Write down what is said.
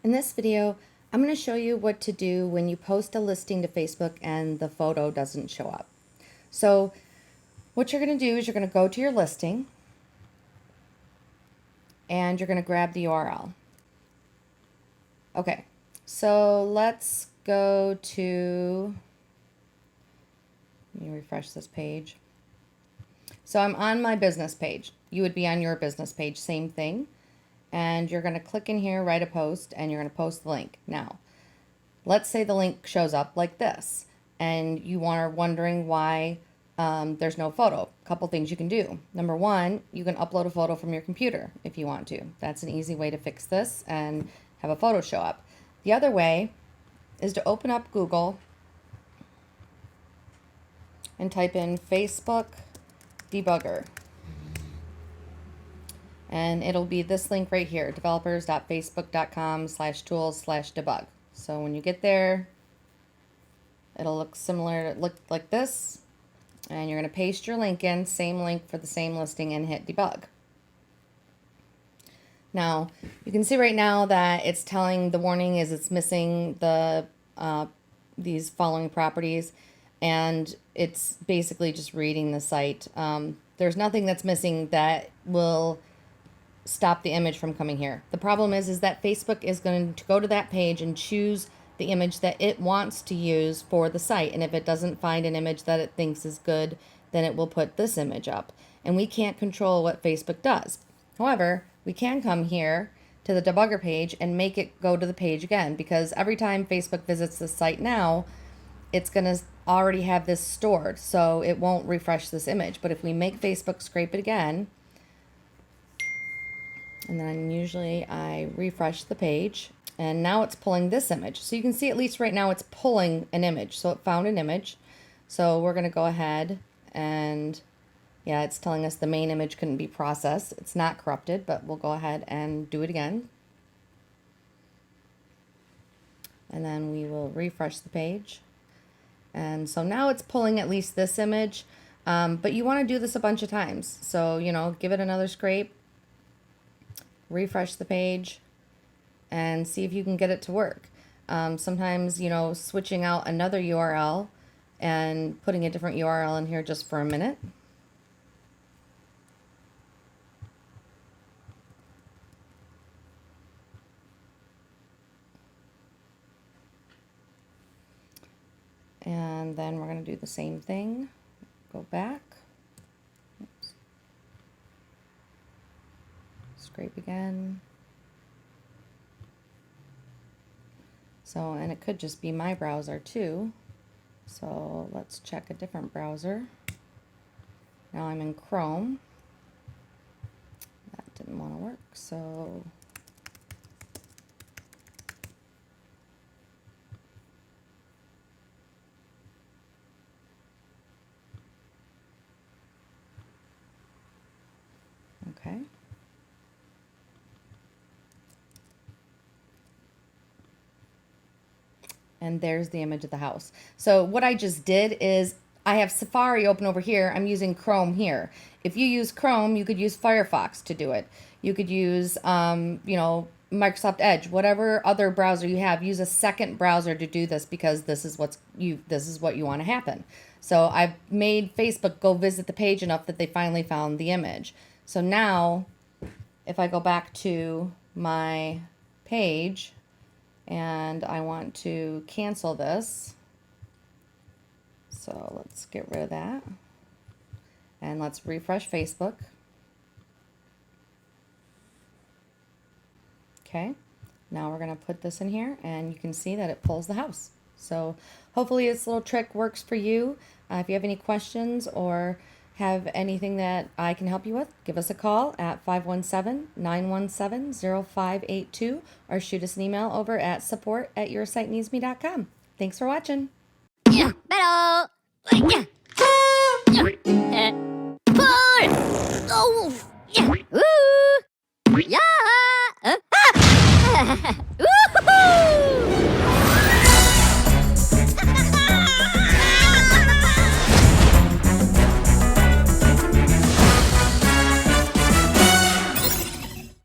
In this video, I'm going to show you what to do when you post a listing to Facebook and the photo doesn't show up. So what you're going to do is you're going to go to your listing and you're going to grab the URL. Okay, so let's go to, let me refresh this page. So I'm on my business page. You would be on your business page, same thing. And you're going to click in here, write a post, and you're going to post the link. Now, let's say the link shows up like this, and you are wondering why there's no photo. A couple things you can do. Number one, you can upload a photo from your computer if you want to. That's an easy way to fix this and have a photo show up. The other way is to open up Google and type in Facebook debugger. And it'll be this link right here, developers.facebook.com/tools/debug. So when you get there, it'll look similar, look like this. And you're going to paste your link in, same link for the same listing, and hit debug. Now, you can see right now that it's telling, the warning is it's missing the these following properties, and it's basically just reading the site. There's nothing that's missing that will stop the image from coming here. The problem is that Facebook is going to go to that page and choose the image that it wants to use for the site. And if it doesn't find an image that it thinks is good, then it will put this image up. And we can't control what Facebook does. However, we can come here to the debugger page and make it go to the page again, because every time Facebook visits the site now, it's going to already have this stored, so it won't refresh this image. But if we make Facebook scrape it again, and then usually I refresh the page, and now it's pulling this image. So you can see at least right now it's pulling an image. So it found an image. So we're going to go ahead and, yeah, it's telling us the main image couldn't be processed. It's not corrupted, but we'll go ahead and do it again. And then we will refresh the page. And so now it's pulling at least this image. But you want to do this a bunch of times. So, you know, give it another scrape. Refresh the page and see if you can get it to work. Sometimes, you know, switching out another URL and putting a different URL in here just for a minute. And then we're going to do the same thing. Go back. Oops. Scrape again. So, and it could just be my browser too. So let's check a different browser. Now I'm in Chrome. That didn't want to work, so okay. And there's the image of the house. So what I just did is I have Safari open over here. I'm using Chrome here. If you use Chrome, you could use Firefox to do it. You could use, you know, Microsoft Edge, whatever other browser you have. Use a second browser to do this, because this is what you want to happen. So I've made Facebook go visit the page enough that they finally found the image. So now, if I go back to my page, and I want to cancel this. So let's get rid of that. And let's refresh Facebook. Okay, now we're going to put this in here, and you can see that it pulls the house. So hopefully this little trick works for you. If you have any questions or have anything that I can help you with, give us a call at 517-917-0582 or shoot us an email over at support@yoursiteneedsme.com. Thanks for watching. Yeah, pero, like, yeah.